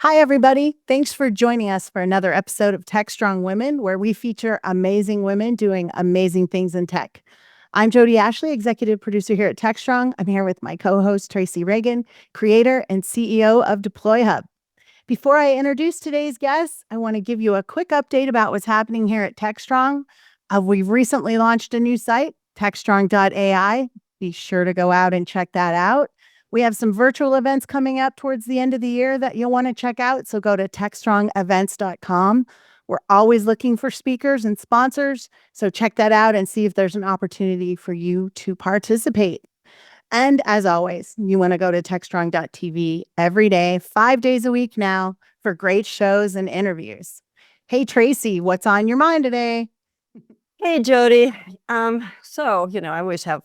Hi, everybody. Thanks for joining us for another episode of Tech Strong Women, where we feature amazing women doing amazing things in tech. I'm Jodi Ashley, executive producer here at Tech Strong. I'm here with my co-host, Tracy Ragan, creator and CEO of Deploy Hub. Before I introduce today's guests, I want to give you a quick update about what's happening here at Tech Strong. We've recently launched a new site, techstrong.ai. Be sure to go out and check that out. We have some virtual events coming up towards the end of the year that you'll want to check out. So go to techstrongevents.com. We're always looking for speakers and sponsors. So check that out and see if there's an opportunity for you to participate. And as always, you want to go to techstrong.tv every day, 5 days a week now, for great shows and interviews. Hey, Tracy, what's on your mind today? Hey, Jodi. I always have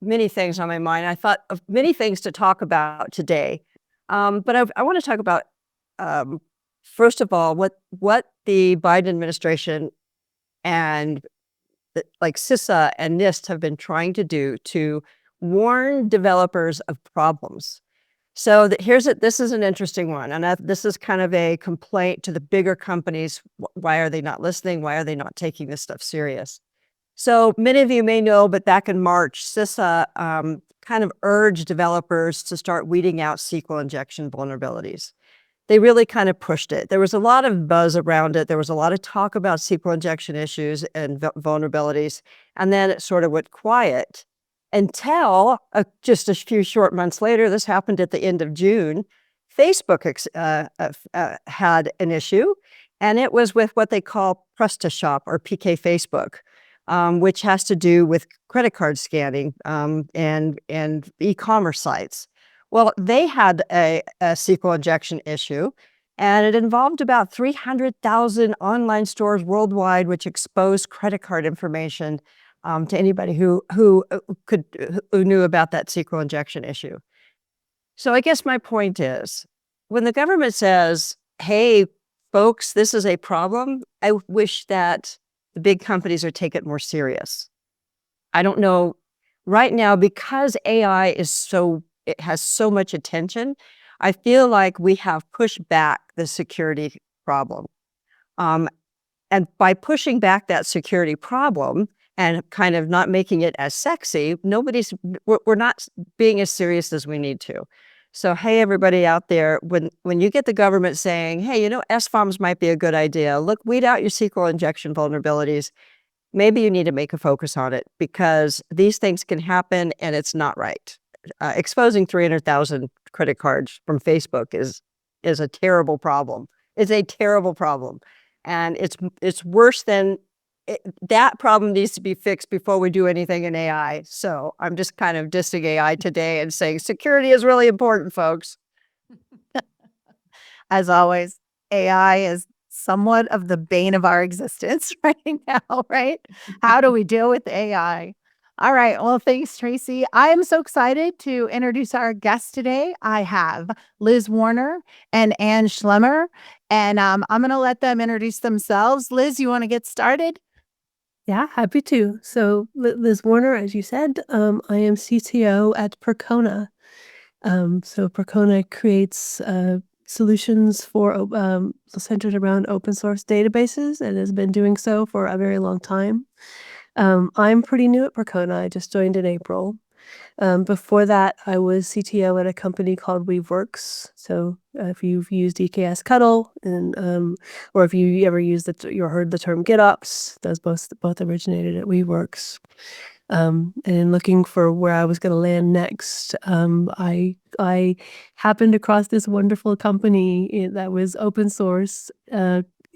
many things on my mind. I thought of many things to talk about today. But I want to talk about, first of all, what the Biden administration and like CISA and NIST have been trying to do to warn developers of problems. So this is an interesting one. And this is kind of a complaint to the bigger companies. Why are they not listening? Why are they not taking this stuff serious? So many of you may know, but back in March, CISA kind of urged developers to start weeding out SQL injection vulnerabilities. They really kind of pushed it. There was a lot of buzz around it. There was a lot of talk about SQL injection issues and vulnerabilities. And then it sort of went quiet until just a few short months later. This happened at the end of June. Facebook had an issue, and it was with what they call PrestaShop or PK Facebook, which has to do with credit card scanning and e-commerce sites. Well, they had a SQL injection issue, and it involved about 300,000 online stores worldwide, which exposed credit card information to anybody who knew about that SQL injection issue. So I guess my point is, when the government says, "Hey, folks, this is a problem," I wish that the big companies would take it more serious. I don't know right now, because AI it has so much attention. I feel like we have pushed back the security problem. And by pushing back that security problem and kind of not making it as sexy, we're not being as serious as we need to. So, hey, everybody out there, when you get the government saying, "Hey, SFOMs might be a good idea. Look, weed out your SQL injection vulnerabilities," maybe you need to make a focus on it, because these things can happen and it's not right. Exposing 300,000 credit cards from Facebook is a terrible problem. It's a terrible problem. And it's worse than that problem needs to be fixed before we do anything in AI. So I'm just kind of dissing AI today and saying security is really important, folks. As always, AI is somewhat of the bane of our existence right now, right? How do we deal with AI? All right. Well, thanks, Tracy. I am so excited to introduce our guests today. I have Liz Warner and Ann Schlemmer, and I'm going to let them introduce themselves. Liz, you want to get started? Yeah, happy to. So Liz Warner, as you said, I am CTO at Percona. So Percona creates solutions for centered around open source databases, and has been doing so for a very long time. I'm pretty new at Percona. I just joined in April. Before that, I was CTO at a company called Weaveworks. So if you've used EKS Cuddle, or if you ever used or heard the term GitOps, those both originated at Weaveworks. And in looking for where I was going to land next, I happened across this wonderful company that was open source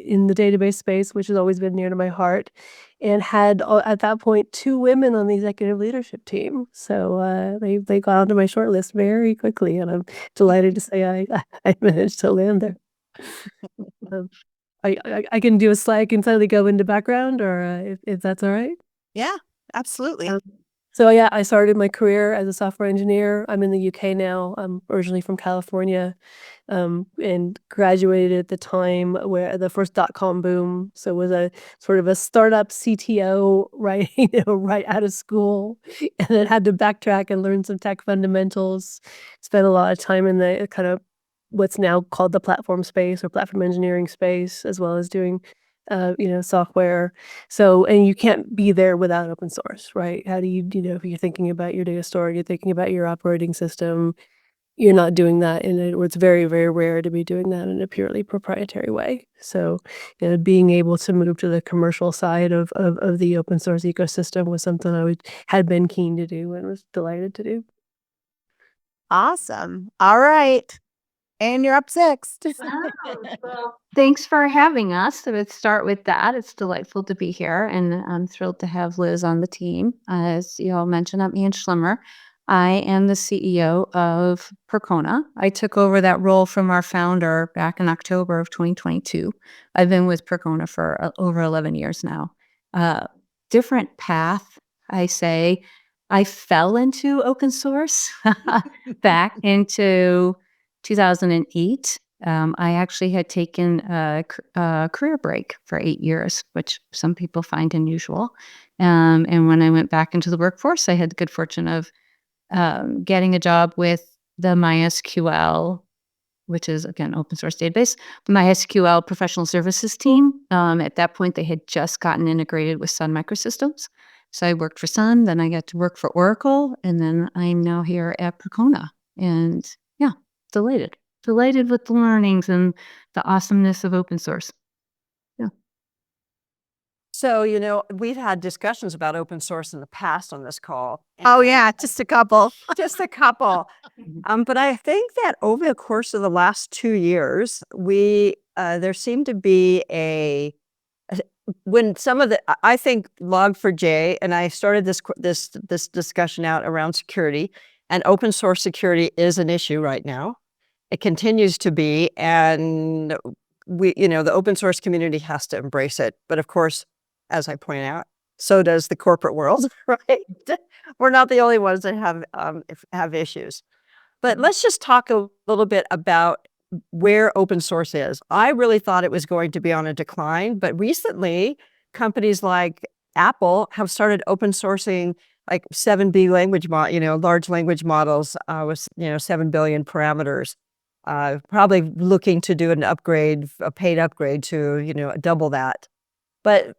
in the database space, which has always been near to my heart, and had at that point 2 women on the executive leadership team. So they got onto my short list very quickly, and I'm delighted to say I managed to land there. I can do a slide. I can slightly go into background, or if that's all right. Yeah, absolutely. So yeah, I started my career as a software engineer. I'm in the UK now. I'm originally from California, and graduated at the time where the first dot-com boom. So was a sort of a startup CTO right, right out of school, and then had to backtrack and learn some tech fundamentals. Spent a lot of time in the kind of what's now called the platform space or platform engineering space, as well as doing, software. So, and you can't be there without open source, right? How do if you're thinking about your data store, you're thinking about your operating system, you're not doing that or it's very, very rare to be doing that in a purely proprietary way. So, being able to move to the commercial side of the open source ecosystem was something had been keen to do and was delighted to do. Awesome. All right. And you're up next. Well, thanks for having us. So let's start with that. It's delightful to be here, and I'm thrilled to have Liz on the team. As you all mentioned, I'm Ian Schlemmer. I am the CEO of Percona. I took over that role from our founder back in October of 2022. I've been with Percona for over 11 years now. Different path, I say. I fell into open source back into 2008. I actually had taken a career break for 8 years, which some people find unusual. And when I went back into the workforce, I had the good fortune of getting a job with the MySQL, which is, again, open source database, MySQL professional services team. At that point, they had just gotten integrated with Sun Microsystems. So I worked for Sun, then I got to work for Oracle, and then I'm now here at Percona. And yeah, delighted with the learnings and the awesomeness of open source. So, we've had discussions about open source in the past on this call. Oh, yeah. Just a couple. Just a couple. But I think that over the course of the last 2 years, there seemed to be when some of I think Log4j, and I started this discussion out around security, and open source security is an issue right now. It continues to be, and the open source community has to embrace it. But of course, as I point out, so does the corporate world, right? We're not the only ones that have issues. But let's just talk a little bit about where open source is. I really thought it was going to be on a decline, but recently companies like Apple have started open sourcing like 7B large language models with 7 billion parameters. Probably looking to do a paid upgrade to double that. But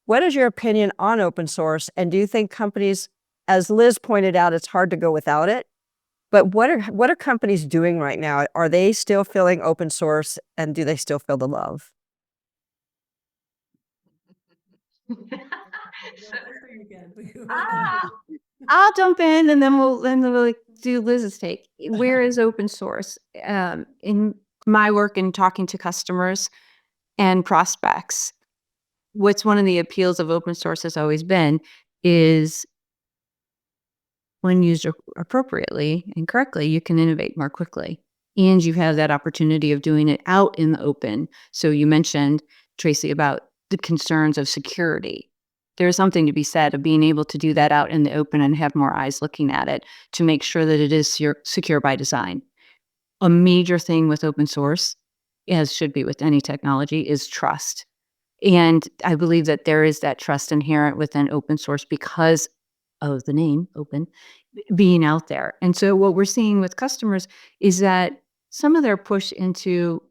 what is your opinion on open source? And do you think companies, as Liz pointed out, it's hard to go without it? But what are companies doing right now? Are they still feeling open source, and do they still feel the love? I'll jump in, and then we'll do Liz's take. Where is open source? In my work in talking to customers and prospects, what's one of the appeals of open source has always been is when used appropriately and correctly, you can innovate more quickly. And you have that opportunity of doing it out in the open. So you mentioned, Tracy, about the concerns of security. There's something to be said of being able to do that out in the open and have more eyes looking at it to make sure that it is secure by design. A major thing with open source, as should be with any technology, is trust. And I believe that there is that trust inherent within open source because of the name open being out there. And so what we're seeing with customers is that some of their push into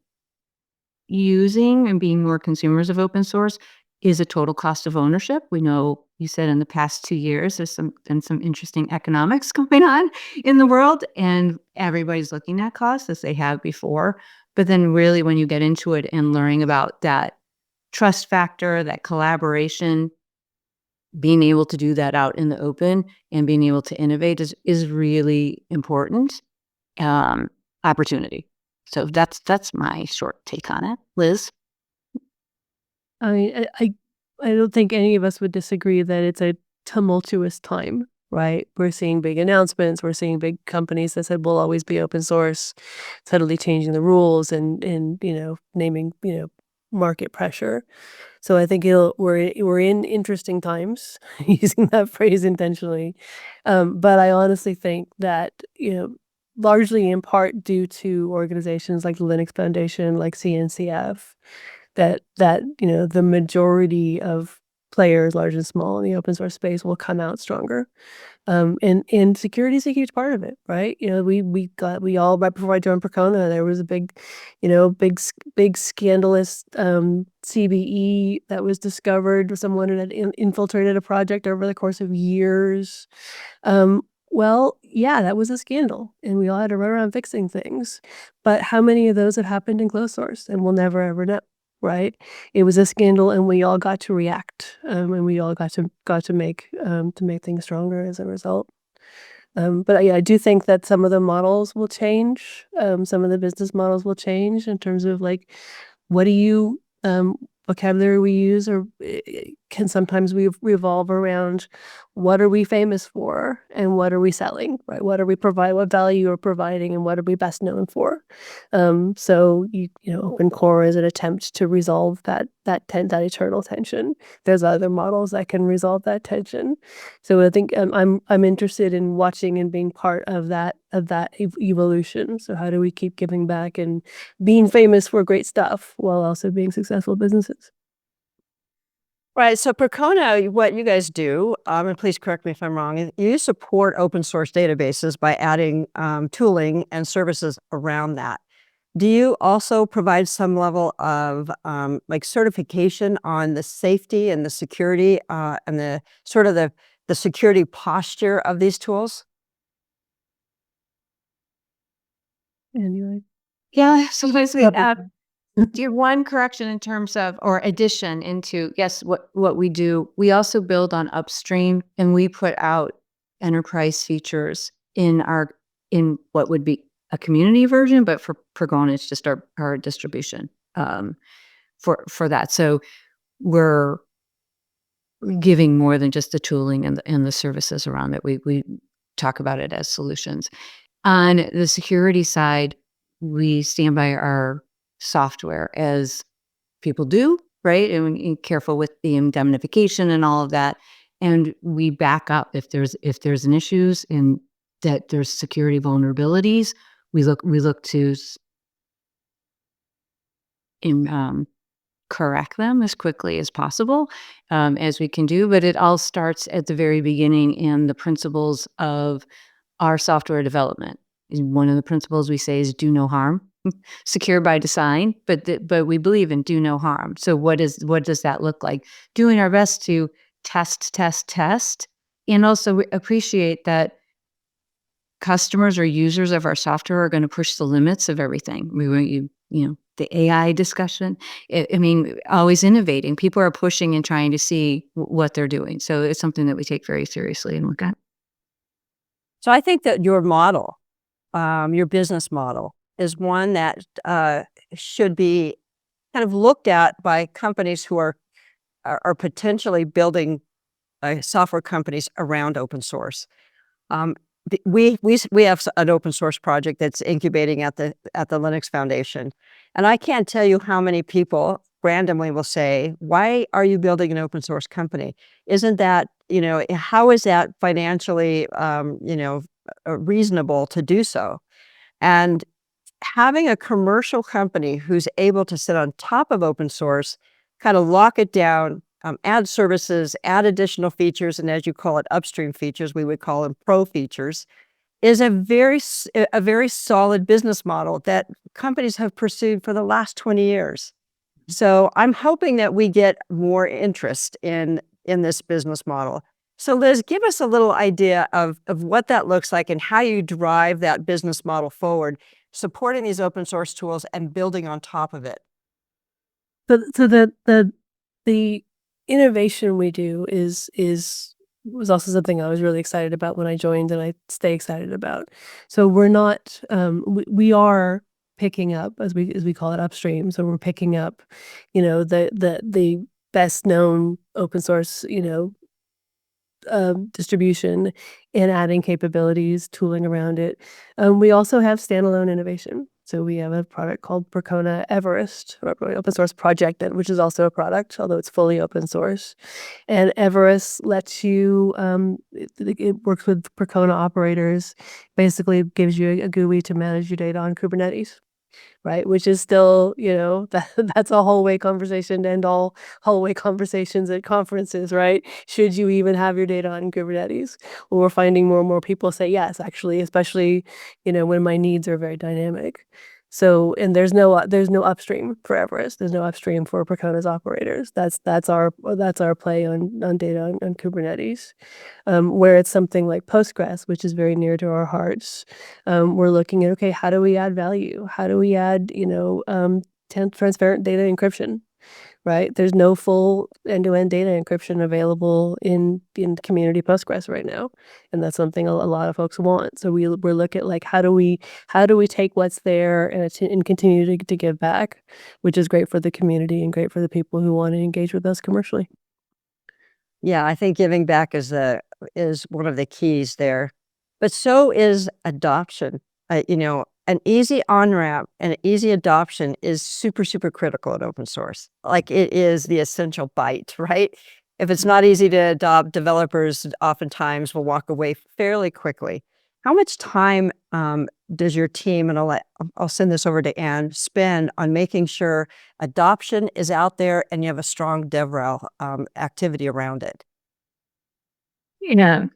using and being more consumers of open source is a total cost of ownership. We know you said in the past 2 years, there's been some interesting economics going on in the world, and everybody's looking at costs as they have before. But then really when you get into it and learning about that trust factor, that collaboration, being able to do that out in the open and being able to innovate is really important opportunity. So that's my short take on it. Liz? I mean, I don't think any of us would disagree that it's a tumultuous time, right? We're seeing big announcements. We're seeing big companies that said we'll always be open source, suddenly changing the rules and naming market pressure. So I think we're in interesting times, using that phrase intentionally. But I honestly think that largely in part due to organizations like the Linux Foundation, like CNCF, that the majority of players, large and small, in the open source space will come out stronger. And security is a huge part of it, right? We all, right before I joined Percona, there was a big, big scandalous CVE that was discovered. Someone had infiltrated a project over the course of years. Well, yeah, that was a scandal, and we all had to run around fixing things. But how many of those have happened in closed source? And we'll never ever know, right? It was a scandal, and we all got to react, and we all got to make things stronger as a result. But yeah, I do think that some of the models will change. Some of the business models will change in terms of like, what do you vocabulary we use, or can sometimes we revolve around what are we famous for and what are we selling, right? What value are providing, and what are we best known for? So open core is an attempt to resolve that eternal tension. There's other models that can resolve that tension. So I think I'm interested in watching and being part of that evolution. So how do we keep giving back and being famous for great stuff while also being successful businesses? Right. So Percona, what you guys do, and please correct me if I'm wrong, you support open source databases by adding tooling and services around that. Do you also provide some level of like certification on the safety and the security and the sort of the security posture of these tools? Anyway. Yeah, sometimes we Couple. do one correction in terms of, or addition into, yes, what we do. We also build on upstream, and we put out enterprise features in what would be a community version, but for Percona, it's just our distribution for that. So we're giving more than just the tooling and the services around it. We talk about it as solutions. On the security side, we stand by our software, as people do, right? And we're careful with the indemnification and all of that. And we back up if there's an issues and that there's security vulnerabilities. We look to correct them as quickly as possible, as we can do. But it all starts at the very beginning in the principles of our software development. One of the principles we say is do no harm, secure by design, but we believe in do no harm. So what does that look like? Doing our best to test, and also appreciate that customers or users of our software are going to push the limits of everything. We want the AI discussion. I mean, always innovating. People are pushing and trying to see what they're doing. So it's something that we take very seriously and look at. So I think that your model, your business model, is one that should be kind of looked at by companies who are potentially building software companies around open source. We have an open source project that's incubating at the Linux Foundation, and I can't tell you how many people randomly will say, "Why are you building an open source company? Isn't that how is that financially reasonable to do so?" And having a commercial company who's able to sit on top of open source, kind of lock it down, add services, add additional features, and as you call it, upstream features, we would call them pro features, is a very solid business model that companies have pursued for the last 20 years. So I'm hoping that we get more interest in this business model. So Liz, give us a little idea of what that looks like and how you drive that business model forward, supporting these open source tools and building on top of it. So the innovation we do was also something I was really excited about when I joined, and I stay excited about. So we're not we are picking up, as we call it, upstream. So we're picking up, the best known open source, distribution, and adding capabilities, tooling around it. We also have standalone innovation. So we have a product called Percona Everest, or open source project, which is also a product, although it's fully open source. And Everest lets you, it works with Percona operators, basically gives you a GUI to manage your data on Kubernetes. right? Which is still, that's a hallway conversation to end all hallway conversations at conferences, right? Should you even have your data on Kubernetes? Well, we're finding more and more people say yes, actually, especially, when my needs are very dynamic. So, and there's no upstream for Everest. There's no upstream for Percona's operators. That's our play on data on Kubernetes. Where it's something like Postgres, which is very near to our hearts. We're looking at, okay, how do we add value? How do we add, transparent data encryption, right? There's no full end-to-end data encryption available in community Postgres right now, and that's something a lot of folks want. So we're looking at like how do we take what's there and continue to give back, which is great for the community and great for the people who want to engage with us commercially. Yeah, I think giving back is one of the keys there, but so is adoption. An easy on-ramp and easy adoption is super, super critical in open source. Like it is the essential bite, right? If it's not easy to adopt, developers oftentimes will walk away fairly quickly. How much time does your team, and I'll send this over to Anne, spend on making sure adoption is out there and you have a strong DevRel activity around it? Yeah.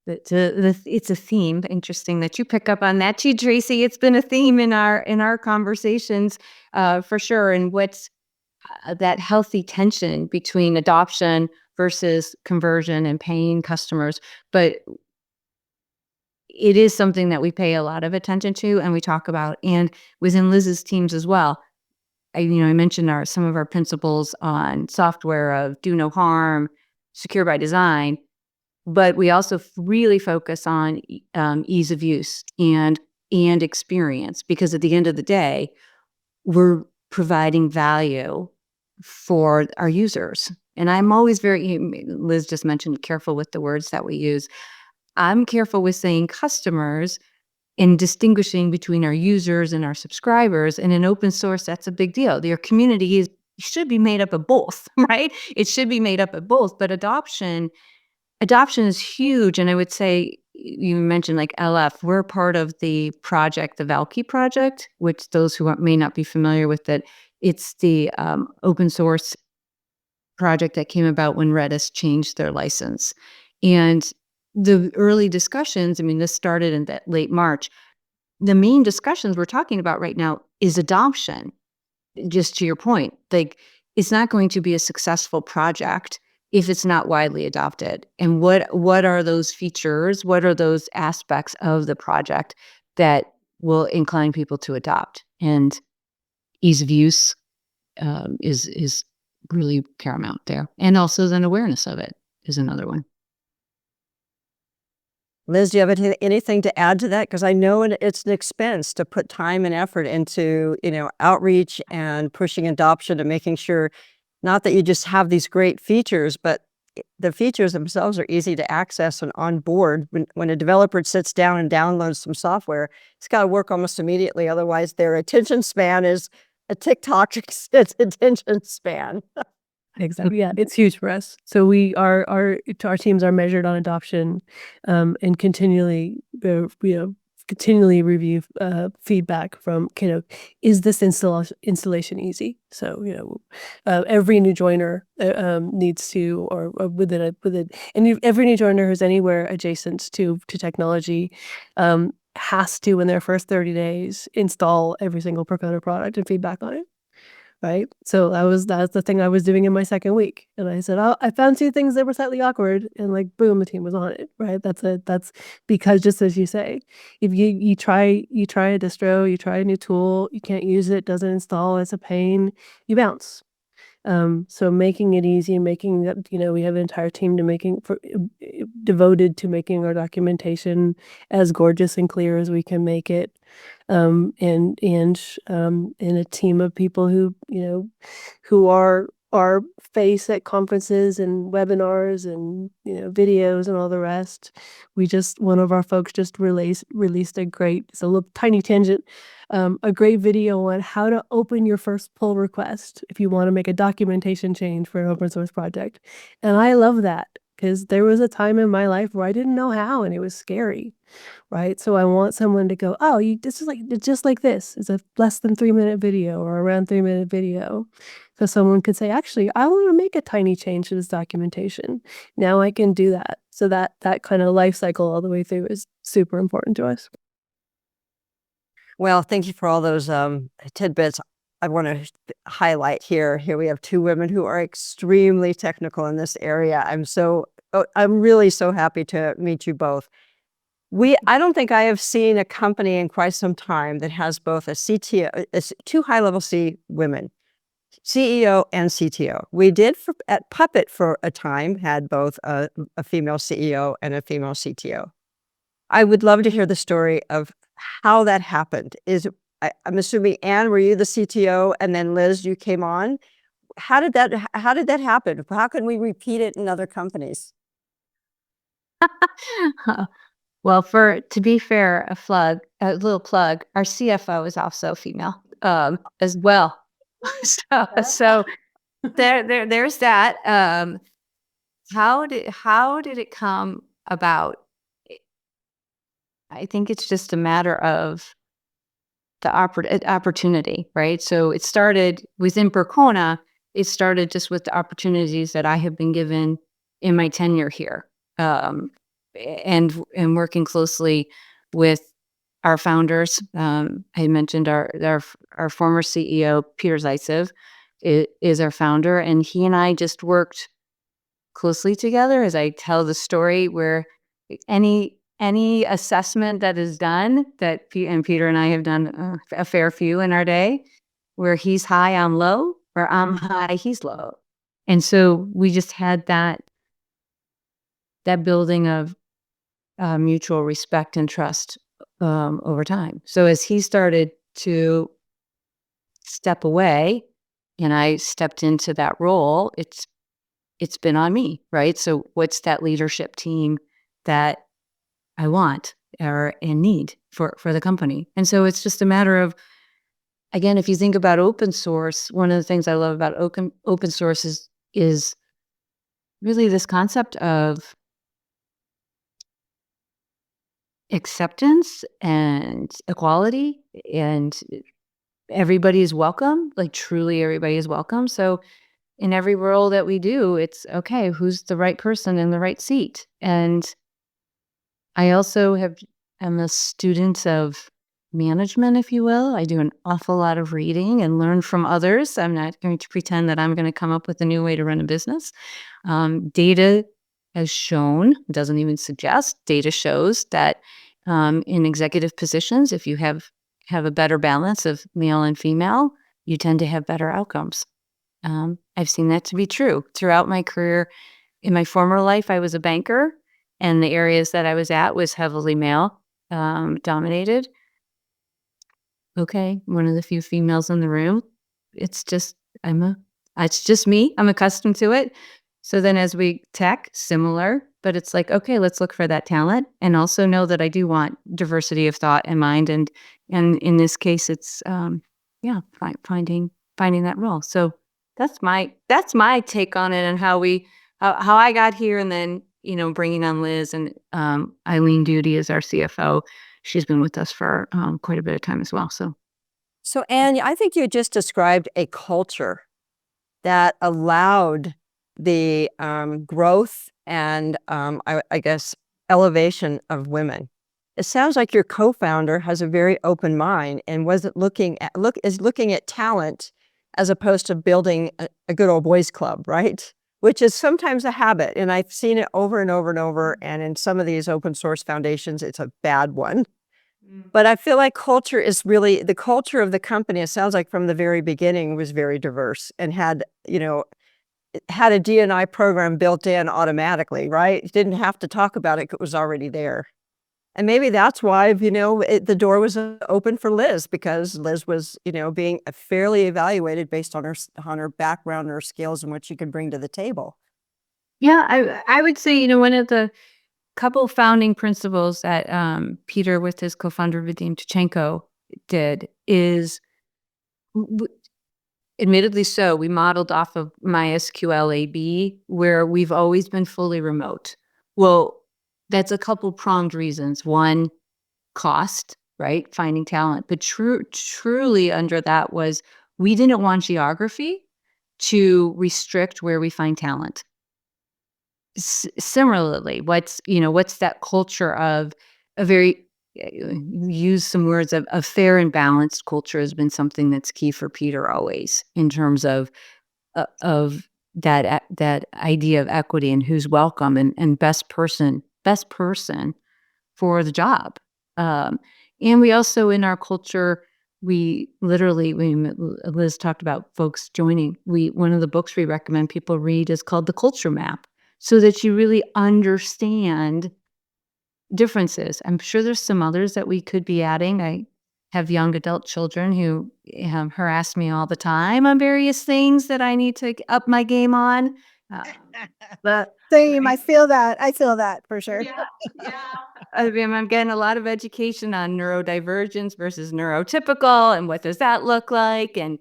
It's a theme. Interesting that you pick up on that too, Tracy. It's been a theme in our conversations, for sure. And what's that healthy tension between adoption versus conversion and paying customers. But it is something that we pay a lot of attention to and we talk about, and within Liz's teams as well. I mentioned some of our principles on software of do no harm, secure by design, but we also really focus on ease of use and experience, because at the end of the day, we're providing value for our users. And I'm always Liz just mentioned careful with the words that we use. I'm careful with saying customers and distinguishing between our users and our subscribers. And in open source, that's a big deal. Your community should be made up of both, right? It should be made up of both. But adoption is huge. And I would say, you mentioned like LF, we're part of the project, the Valky project, which those who may not be familiar with it, it's the open source project that came about when Redis changed their license. And the early discussions, this started in that late March. The main discussions we're talking about right now is adoption. Just to your point, like it's not going to be a successful project if it's not widely adopted. And what are those features? What are those aspects of the project that will incline people to adopt? And ease of use is really paramount there. And also then awareness of it is another one. Liz, do you have anything to add to that? Because I know it's an expense to put time and effort into, outreach and pushing adoption and making sure, not that you just have these great features, but the features themselves are easy to access and on board. When a developer sits down and downloads some software, it's got to work almost immediately. Otherwise, their attention span is a TikTok attention span. Exactly. Yeah, it's huge for us. So our teams are measured on adoption, and continually review feedback from is this installation easy? So every new joiner needs to, or and every new joiner who's anywhere adjacent to technology has to, in their first 30 days, install every single Percona product and feedback on it. Right. So that's the thing I was doing in my second week. And I said, I found 2 things that were slightly awkward, and like, boom, the team was on it. Right. That's because, just as you say, if you try a distro, you try a new tool, you can't use it, doesn't install, it's a pain, you bounce. So making it easy, making that, we have an entire team devoted to making our documentation as gorgeous and clear as we can make it. And a team of people who are our face at conferences and webinars and videos and all the rest. One of our folks just released it's a little tiny tangent, a great video on how to open your first pull request if you want to make a documentation change for an open source project. And I love that because there was a time in my life where I didn't know how and it was scary, right? So I want someone to go, oh, this is like, it's just like this. It's a less than 3-minute video or around 3-minute video. So someone could say, actually, I want to make a tiny change to this documentation. Now I can do that. So that kind of life cycle all the way through is super important to us. Well, thank you for all those tidbits. I want to highlight here. Here we have two women who are extremely technical in this area. I'm really so happy to meet you both. I don't think I have seen a company in quite some time that has both a CTO, two high-level C women, CEO and CTO. We did at Puppet for a time, had both a female CEO and a female CTO. I would love to hear the story of how that happened. I'm assuming, Anne, were you the CTO, and then Liz, you came on? How did that happen? How can we repeat it in other companies? Well, to be fair, a little plug, our CFO is also female, as well. So there's that. How did it come about? I think it's just a matter of the opportunity, right? So it started within Percona. It started just with the opportunities that I have been given in my tenure here, and working closely with our founders. I mentioned our former CEO, Peter Zaitsev, is our founder, and he and I just worked closely together. As I tell the story, where any assessment that is done, that Peter and I have done a fair few in our day, where he's high, I'm low, where I'm high, he's low. And so we just had that building of mutual respect and trust over time. So as he started to step away and I stepped into that role, it's been on me, right? So what's that leadership team that I want and need for the company? And so it's just a matter of, again, if you think about open source, one of the things I love about open source is really this concept of acceptance and equality, and everybody is welcome, like truly everybody is welcome. So in every role that we do, it's okay, who's the right person in the right seat? And I also am a student of management, if you will. I do an awful lot of reading and learn from others. I'm not going to pretend that I'm going to come up with a new way to run a business. Data has shown, doesn't even suggest, data shows that in executive positions, if you have a better balance of male and female, you tend to have better outcomes. I've seen that to be true throughout my career. In my former life, I was a banker, and the areas that I was at was heavily male dominated. Okay, one of the few females in the room. It's just me. I'm accustomed to it. So then as we tech, similar, but it's like, okay, let's look for that talent and also know that I do want diversity of thought and mind. And in this case, it's, finding that role. So that's my take on it and how I got here. And then, bringing on Liz and Eileen Duty as our CFO. She's been with us for quite a bit of time as well. So Anne, I think you just described a culture that allowed the growth and I guess elevation of women. It sounds like your co-founder has a very open mind and is looking at talent as opposed to building a good old boys club, right? Which is sometimes a habit, and I've seen it over and over and over. And in some of these open source foundations, it's a bad one. But I feel like culture is really the culture of the company. It sounds like from the very beginning was very diverse and had a D&I program built in automatically, right? You didn't have to talk about it. It was already there. And maybe that's why, the door was open for Liz, because Liz was, being fairly evaluated based on her background, her skills, and what she could bring to the table. Yeah, I would say, one of the couple founding principles that Peter with his co-founder Vadim Tkachenko did is admittedly so, we modeled off of MySQL AB, where we've always been fully remote. Well, that's a couple pronged reasons. One, cost, right? Finding talent. But truly under that was we didn't want geography to restrict where we find talent. Similarly, what's that culture of a very use some words of a fair and balanced culture has been something that's key for Peter always in terms of that idea of equity and who's welcome and best person for the job. And we also in our culture, we literally, Liz talked about folks joining. One of the books we recommend people read is called The Culture Map, so that you really understand differences. I'm sure there's some others that we could be adding. I have young adult children who harass me all the time on various things that I need to up my game on. But Same. I feel that for sure. I mean, I'm getting a lot of education on neurodivergence versus neurotypical and what does that look like, and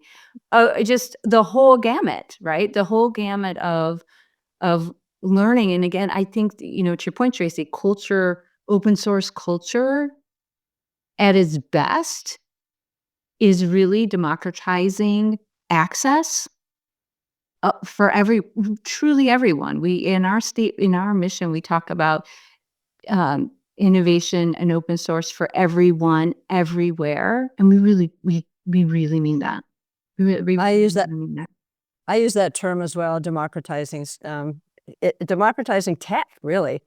just the whole gamut, right? The whole gamut of learning. And again, I think to your point, Tracy, open source culture at its best is really democratizing access for truly everyone. We in our mission, we talk about innovation and open source for everyone, everywhere, and we really mean that. I use that. really mean that. I use that term as well, democratizing tech, really.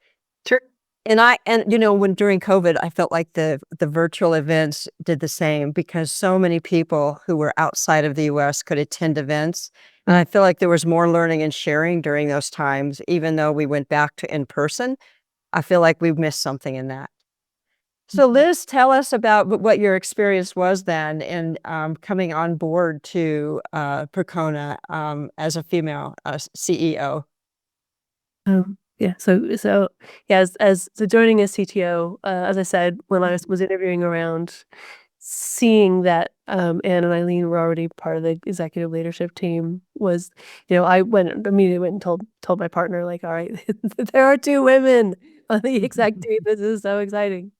Sure. And when during COVID, I felt like the virtual events did the same because so many people who were outside of the US could attend events. And I feel like there was more learning and sharing during those times, even though we went back to in person. I feel like we've missed something in that. So Liz, tell us about what your experience was then in coming on board to Percona as a female CEO. Yeah. So yeah, so joining as CTO, as I said, when I was interviewing around, seeing that Anne and Eileen were already part of the executive leadership team was, I immediately went and told my partner, like, all right, there are 2 women on the exec team. This is so exciting.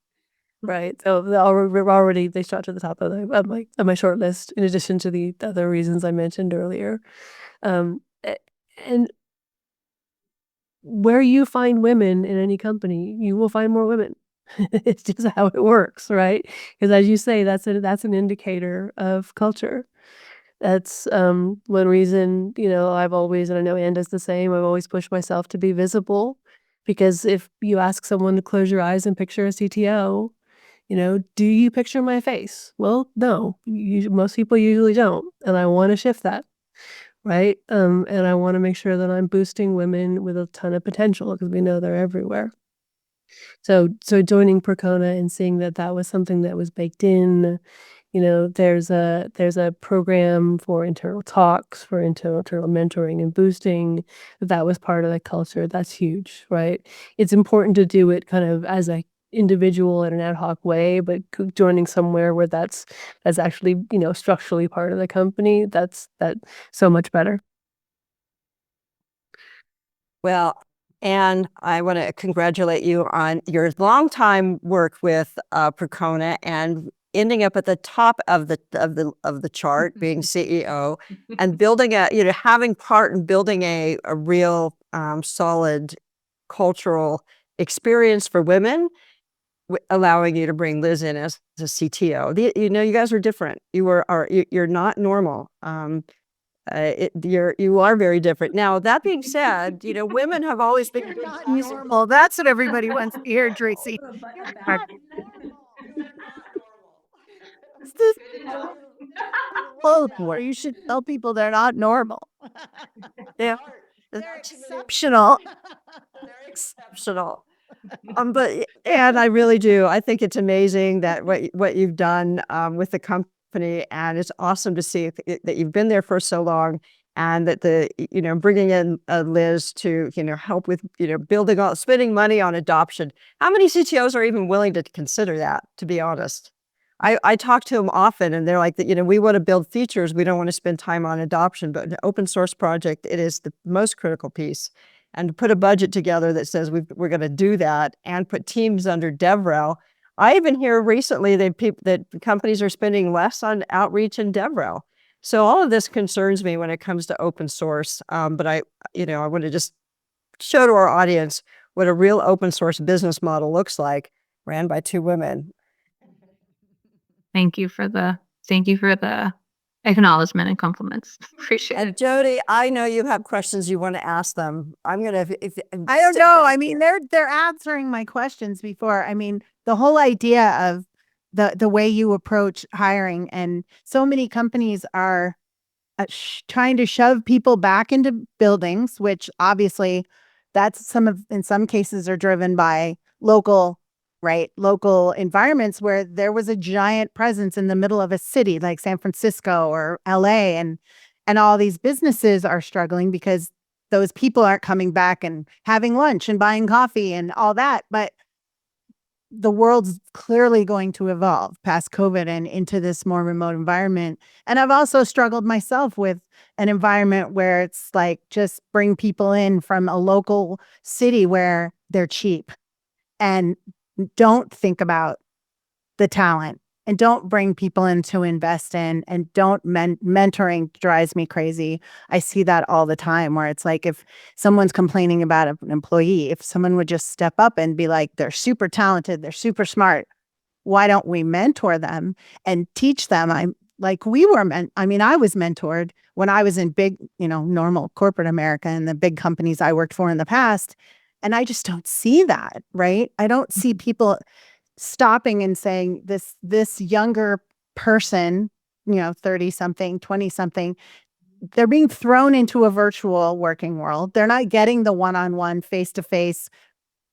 Right. So they shot to the top of my short list, in addition to the other reasons I mentioned earlier. And where you find women in any company, you will find more women. It's just how it works, right? Because as you say, that's an indicator of culture. That's one reason, I've always, and I know Anne does the same, I've always pushed myself to be visible. Because if you ask someone to close your eyes and picture a CTO, do you picture my face? Well, no, most people usually don't. And I want to shift that. Right. And I want to make sure that I'm boosting women with a ton of potential because we know they're everywhere. So joining Percona and seeing that was something that was baked in, there's a program for internal talks, for internal mentoring and boosting. That was part of the culture. That's huge, right? It's important to do it kind of as a individual in an ad hoc way, but joining somewhere where that's actually, structurally part of the company, that's so much better. Well, Anne, I want to congratulate you on your longtime work with Percona and ending up at the top of the chart, being CEO, and building having part in building a real solid cultural experience for women, allowing you to bring Liz in as a CTO. You guys are different. You're not normal. You are very different. Now, that being said, women have always been Not normal. That's what everybody wants to hear, Tracy. It's this where you should tell people they're not normal. They are. They're exceptional. They're exceptional. And I really do. I think it's amazing that what you've done with the company, and it's awesome to see that you've been there for so long, and that bringing in Liz to help with spending money on adoption. How many CTOs are even willing to consider that? To be honest, I talk to them often, and they're like, we want to build features. We don't want to spend time on adoption, but an open source project, it is the most critical piece. And to put a budget together that says we're going to do that and put teams under DevRel. I even hear recently that companies are spending less on outreach and DevRel. So all of this concerns me when it comes to open source. But I want to just show to our audience what a real open source business model looks like, ran by 2 women. Thank you for the acknowledgement and compliments. Appreciate it. And Jodi, I know you have questions you want to ask them. I'm gonna. I don't know. I mean, they're answering my questions before. I mean, the whole idea of the way you approach hiring, and so many companies are trying to shove people back into buildings, which obviously that's in some cases are driven by local environments where there was a giant presence in the middle of a city like San Francisco or LA, and all these businesses are struggling because those people aren't coming back and having lunch and buying coffee and all that. But the world's clearly going to evolve past COVID and into this more remote environment. And I've also struggled myself with an environment where it's like, just bring people in from a local city where they're cheap and don't think about the talent and don't bring people in to invest in, and don't mentoring drives me crazy. I see that all the time where it's like, if someone's complaining about an employee, if someone would just step up and be like, they're super talented, they're super smart, why don't we mentor them and teach them? I was mentored when I was in big, normal corporate America and the big companies I worked for in the past. And I just don't see that, right? I don't see people stopping and saying, this younger person, 30 something, 20 something, they're being thrown into a virtual working world. They're not getting the one-on-one, face-to-face,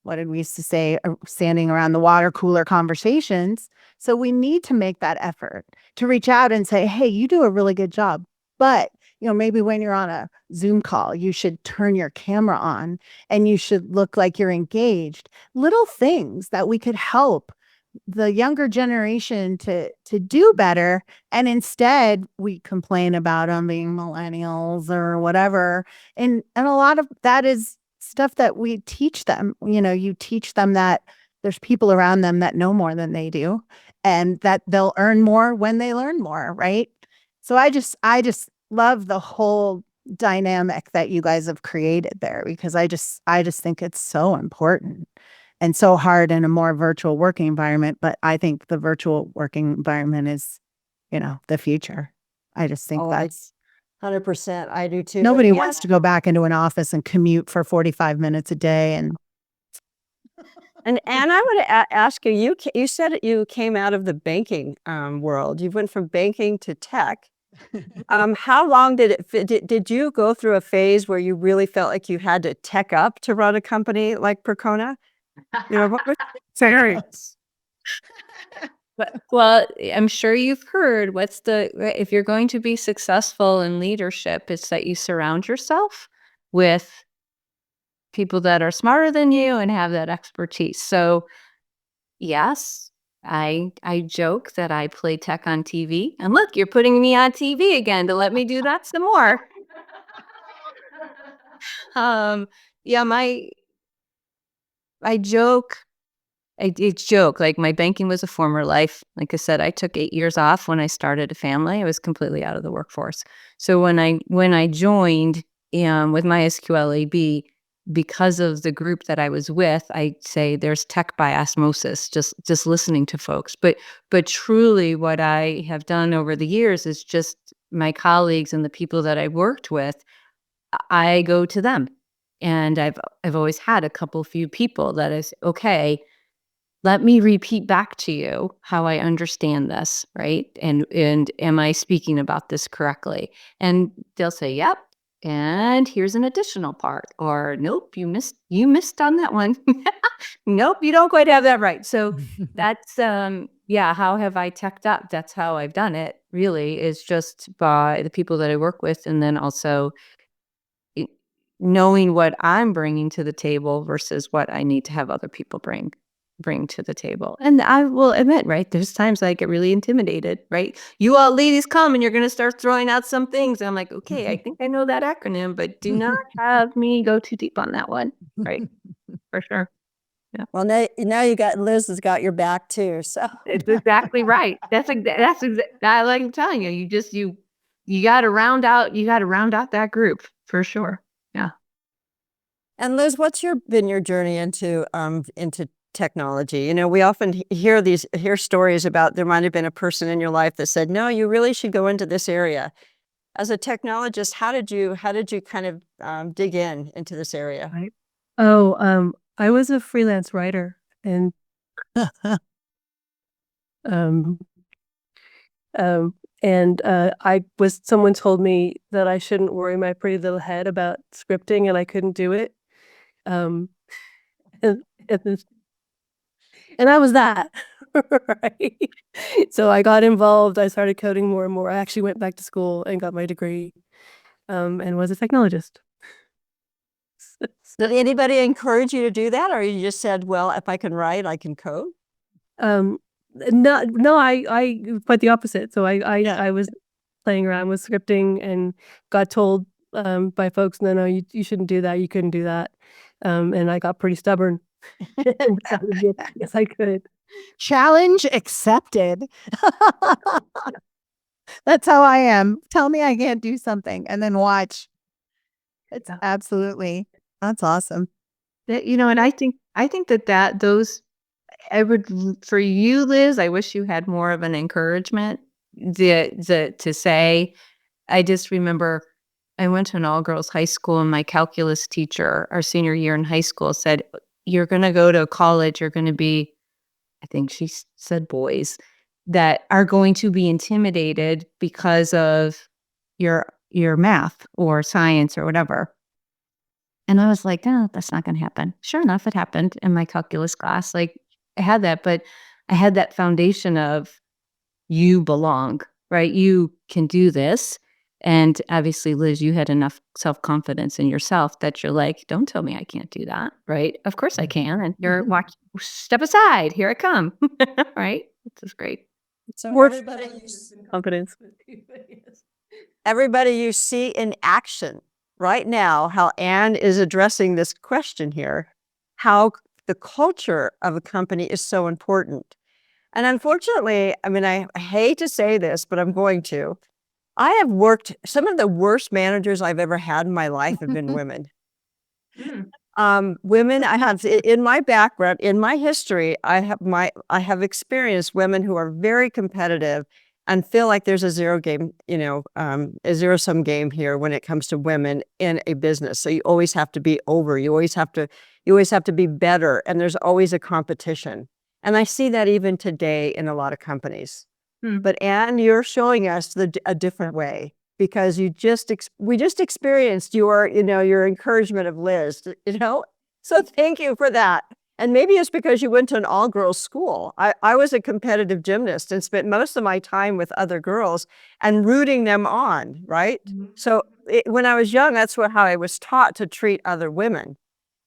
what did we used to say, standing around the water cooler conversations. So we need to make that effort to reach out and say, hey, you do a really good job, but maybe when you're on a Zoom call, you should turn your camera on and you should look like you're engaged. Little things that we could help the younger generation to do better. And instead we complain about them being millennials or whatever. And a lot of that is stuff that we teach them. You teach them that there's people around them that know more than they do, and that they'll earn more when they learn more, right? So I just love the whole dynamic that you guys have created there, because I just think it's so important and so hard in a more virtual working environment. But I think the virtual working environment is, the future. I just think that's 100%. I do too. nobody wants to go back into an office and commute for 45 minutes a day. And I want to ask you, you said you came out of the banking world. You went from banking to tech. How long did you go through a phase where you really felt like you had to tech up to run a company like Percona? What was serious. Well, I'm sure you've heard if you're going to be successful in leadership, it's that you surround yourself with people that are smarter than you and have that expertise. So yes, I joke that I play tech on TV, and look, you're putting me on TV again to let me do that some more. I joke. It's joke. Like, my banking was a former life. Like I said, I took 8 years off when I started a family. I was completely out of the workforce. So when I joined with my SQLAB, because of the group that I was with, I say there's tech by osmosis, just listening to folks. But truly, what I have done over the years is just my colleagues and the people that I worked with, I go to them, and I've always had a few people that is okay. Let me repeat back to you how I understand this, right? And am I speaking about this correctly? And they'll say, yep. And here's an additional part, or nope, you missed on that one. Nope, you don't quite have that right. So that's, how have I teched up? That's how I've done it, really, is just by the people that I work with. And then also knowing what I'm bringing to the table versus what I need to have other people bring. bring to the table. And I will admit, right, there's times I get really intimidated, right? You all ladies come and you're going to start throwing out some things. And I'm like, okay, I think I know that acronym, but do not have me go too deep on that one, right? For sure. Well, now you got Liz has got your back too. So It's exactly right. That's like I'm telling you, you got to round out that group for sure. Yeah. And Liz, what's been your journey into technology? You know, we often hear stories about there might have been a person in your life that said, "No, you really should go into this area." As a technologist, how did you kind of dig into this area? Right. Oh, I was a freelance writer, and um, someone told me that I shouldn't worry my pretty little head about scripting, and I couldn't do it. Um, and, and, then- and I was that, right? So I got involved. I started coding more and more. I actually went back to school and got my degree, and was a technologist. Did anybody encourage you to do that, or you just said, "Well, if I can write, I can code"? No, I quite the opposite. So I was playing around with scripting and got told by folks, no, you shouldn't do that. You couldn't do that. And I got pretty stubborn. Yes, I could. Challenge accepted. That's how I am. Tell me I can't do something and then watch. It's absolutely, that's awesome. And I think that those, for you, Liz, I wish you had more of an encouragement to say. I just remember I went to an all-girls high school, and my calculus teacher, our senior year in high school, said, "You're going to go to college. You're going to be," I think she said, "boys that are going to be intimidated because of your math or science or whatever." And I was like, "Oh, that's not going to happen." Sure enough, it happened in my calculus class. Like, I had that, but I had that foundation of you belong, right? You can do this. And obviously, Liz, you had enough self-confidence in yourself that you're like, don't tell me I can't do that, right? Of course I can. And you're step aside, here I come, right? This is great. So Confidence. everybody you see in action right now, how Anne is addressing this question here, how the culture of a company is so important. And unfortunately, I mean, I hate to say this, but I'm going to. I have worked, some of the worst managers I've ever had in my life have been women. Women, I have in my background, in my history, I have experienced women who are very competitive and feel like there's a zero sum game here when it comes to women in a business. So you always have to be over. You always have to be better, and there's always a competition. And I see that even today in a lot of companies. But Anne, you're showing us a different way, because we just experienced your encouragement of Liz, So thank you for that. And maybe it's because you went to an all-girls school. I was a competitive gymnast and spent most of my time with other girls and rooting them on, right? So when I was young, that's how I was taught to treat other women.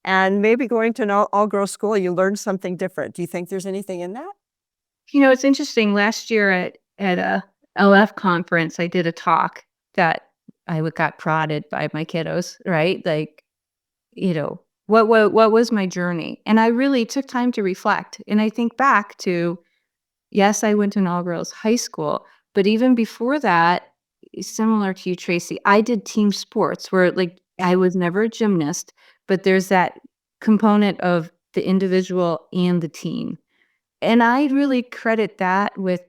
And maybe going to an all-girls school, you learned something different. Do you think there's anything in that? It's interesting. Last year at a LF conference, I did a talk that I got prodded by my kiddos, right? Like, what was my journey? And I really took time to reflect. And I think back to, yes, I went to an all-girls high school, but even before that, similar to you, Tracy, I did team sports where, like, I was never a gymnast, but there's that component of the individual and the team. And I really credit that with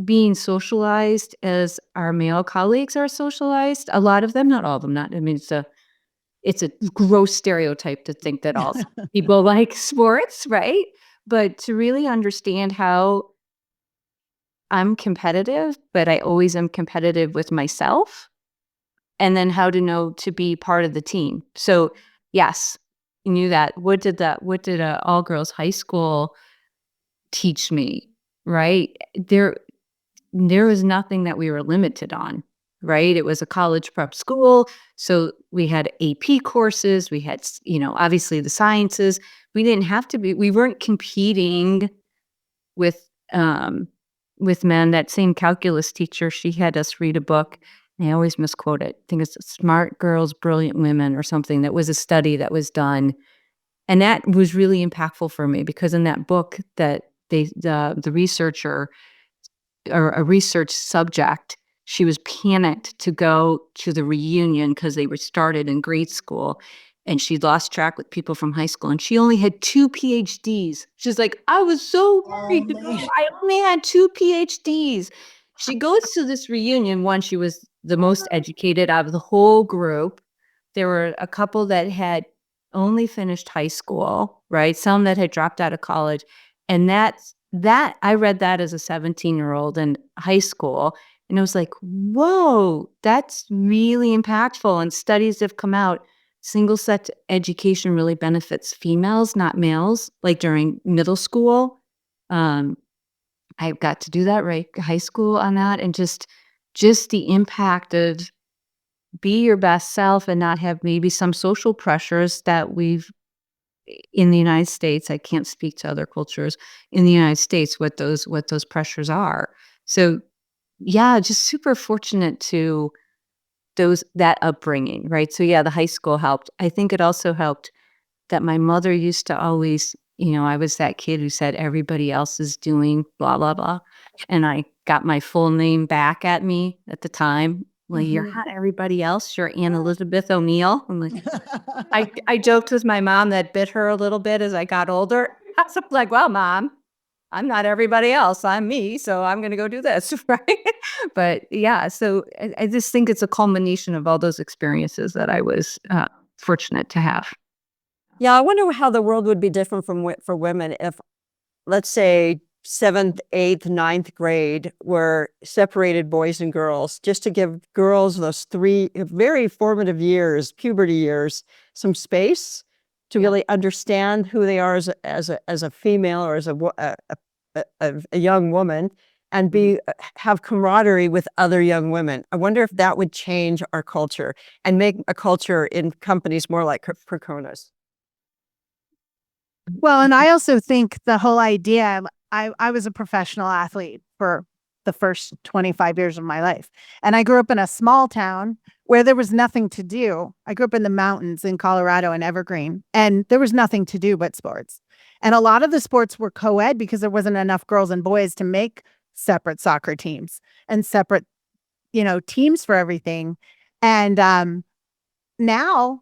being socialized as our male colleagues are socialized. A lot of them, not all of them, it's a gross stereotype to think that all people like sports, right? But to really understand how I'm competitive, but I always am competitive with myself, and then how to know to be part of the team. So yes, you knew that. What did a all-girls high school teach me, right? There was nothing that we were limited on, right? It was a college prep school. So we had AP courses, we had, obviously the sciences, we didn't have to be. We weren't competing with men. That same calculus teacher, she had us read a book. And I always misquote it. I think it's Smart Girls, Brilliant Women or something. That was a study that was done. And that was really impactful for me because in that book that the researcher or a research subject, she was panicked to go to the reunion because they were started in grade school and she lost track with people from high school and she only had 2 PhDs. She's like, I was so worried to go. I only had 2 PhDs. She goes to this reunion. One, she was the most educated out of the whole group. There were a couple that had only finished high school, right? Some that had dropped out of college. And that I read that as a 17-year-old in high school. And I was like, whoa, that's really impactful. And studies have come out. Single sex education really benefits females, not males, like during middle school. I got to do that, right? High school on that. And just the impact of be your best self and not have maybe some social pressures that we've in the United States. I can't speak to other cultures in the United States, what those pressures are. So yeah, just super fortunate to that upbringing, right? So yeah, the high school helped. I think it also helped that my mother used to always, I was that kid who said everybody else is doing blah, blah, blah. And I got my full name back at me at the time. Well, you're not everybody else. You're Ann Elizabeth O'Neill. I'm like, I joked with my mom that bit her a little bit as I got older. I was like, well, Mom, I'm not everybody else. I'm me. So I'm going to go do this. Right. But yeah, so I just think it's a culmination of all those experiences that I was fortunate to have. Yeah, I wonder how the world would be different for women if, let's say, 7th, 8th, 9th grade were separated boys and girls, just to give girls those 3 very formative years, puberty years, some space to really understand who they are as a female or as a young woman, and have camaraderie with other young women. I wonder if that would change our culture and make a culture in companies more like Percona's. Well, and I also think the whole idea, I was a professional athlete for the first 25 years of my life. And I grew up in a small town where there was nothing to do. I grew up in the mountains in Colorado and Evergreen, and there was nothing to do but sports. And a lot of the sports were co-ed because there wasn't enough girls and boys to make separate soccer teams and separate, teams for everything. And now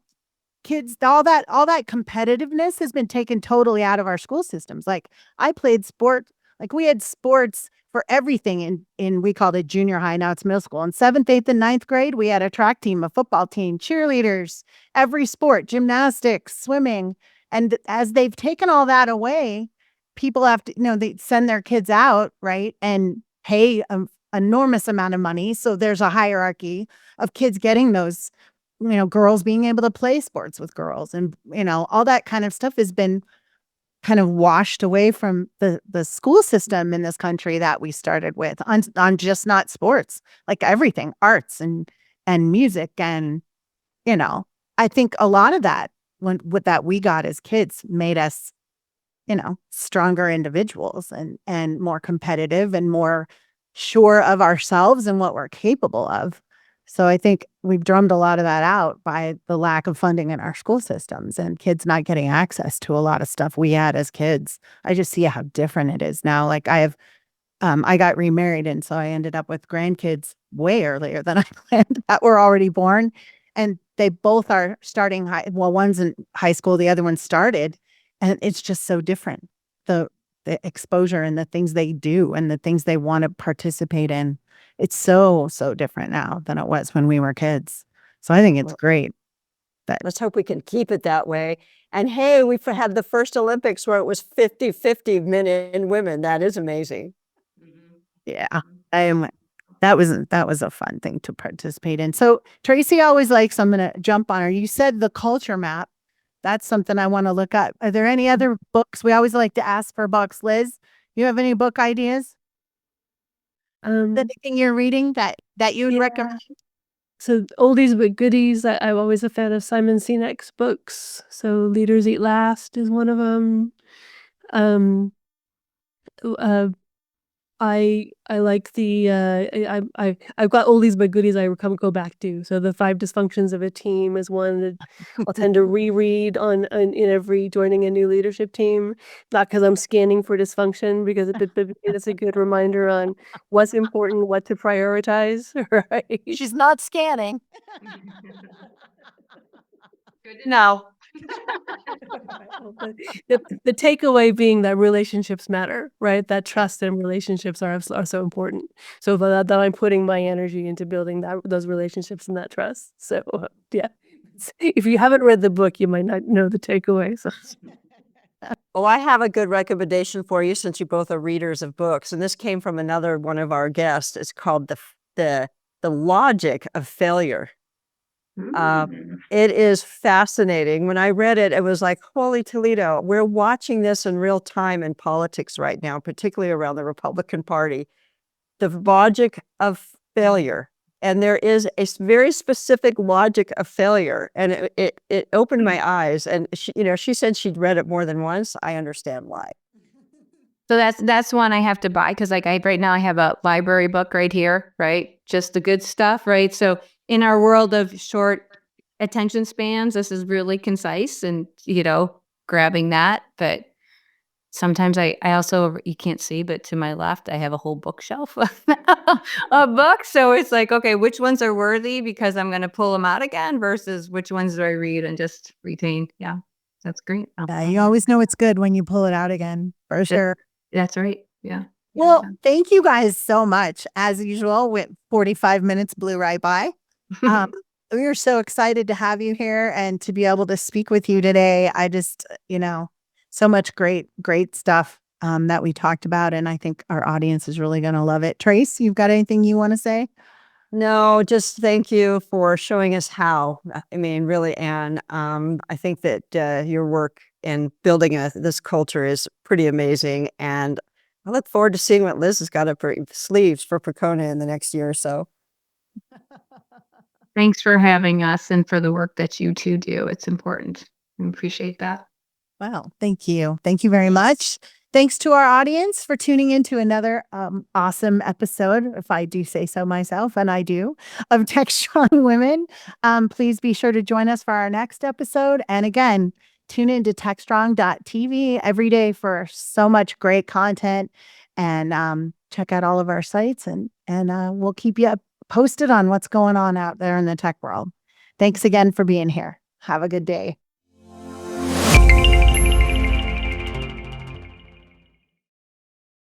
kids, all that competitiveness has been taken totally out of our school systems. Like I played sport, like we had sports for everything in we called it junior high. Now it's middle school. In 7th, 8th, and 9th grade, we had a track team, a football team, cheerleaders, every sport, gymnastics, swimming. And as they've taken all that away, people have to, they send their kids out, right, and pay an enormous amount of money. So there's a hierarchy of kids getting those, girls being able to play sports with girls, and all that kind of stuff has been kind of washed away from the school system in this country that we started with on just not sports, like everything, arts and music. And I think a lot of that what that we got as kids made us stronger individuals and more competitive and more sure of ourselves and what we're capable of. So I think we've drummed a lot of that out by the lack of funding in our school systems and kids not getting access to a lot of stuff we had as kids. I just see how different it is now. Like I got remarried, and so I ended up with grandkids way earlier than I planned that were already born. And they both are starting high. Well, one's in high school, the other one started, and it's just so different. The exposure and the things they do and the things they want to participate in. It's so different now than it was when we were kids. So I think it's great. Let's hope we can keep it that way. And hey, we've had the first Olympics where it was 50-50 men and women. That is amazing. Yeah, that was a fun thing to participate in. So Tracy always likes, I'm going to jump on her. You said the culture map. That's something I want to look up. Are there any other books? We always like to ask for books. Liz, you have any book ideas? Anything you're reading that you would recommend? So oldies but goodies. I'm always a fan of Simon Sinek's books. So Leaders Eat Last is one of them. Uh, I like the I've got oldies but goodies I go back to. So the 5 dysfunctions of a team is one that I'll tend to reread on in every joining a new leadership team. Not because I'm scanning for dysfunction, because it's a good reminder on what's important, what to prioritize, right? She's not scanning. No. The takeaway being that relationships matter, right? That trust and relationships are so important. So that I'm putting my energy into building those relationships and that trust. So yeah, if you haven't read the book, you might not know the takeaway. So. Well, I have a good recommendation for you since you both are readers of books, and this came from another one of our guests. It's called the Logic of Failure. It is fascinating. When I read it, it was like, holy Toledo, we're watching this in real time in politics right now, particularly around the Republican Party. The logic of failure. And there is a very specific logic of failure. And it opened my eyes. And she said she'd read it more than once. I understand why. So that's one I have to buy, because like right now I have a library book right here, right? Just the good stuff, right? So in our world of short attention spans, this is really concise and, grabbing that. But sometimes I also, you can't see, but to my left, I have a whole bookshelf of books. So it's like, okay, which ones are worthy because I'm going to pull them out again versus which ones do I read and just retain? Yeah, that's great. Yeah, you always know it's good when you pull it out again, for sure. That's right. Yeah. Well, thank you guys so much. As usual, with 45 minutes blew right by. We are so excited to have you here and to be able to speak with you today. I just, so much great stuff that we talked about. And I think our audience is really going to love it. Trace, you've got anything you want to say? No, just thank you for showing us how. I mean, really, Anne, I think that your work in building this culture is pretty amazing. And I look forward to seeing what Liz has got up her sleeves for Percona in the next year or so. Thanks for having us and for the work that you two do. It's important. I appreciate that. Well, thank you. Thank you very much. Thanks to our audience for tuning into another awesome episode, if I do say so myself, and I do, of Tech Strong Women. Please be sure to join us for our next episode. And again, tune into techstrong.tv every day for so much great content. And check out all of our sites, and we'll keep you posted on what's going on out there in the tech world. Thanks again for being here. Have a good day.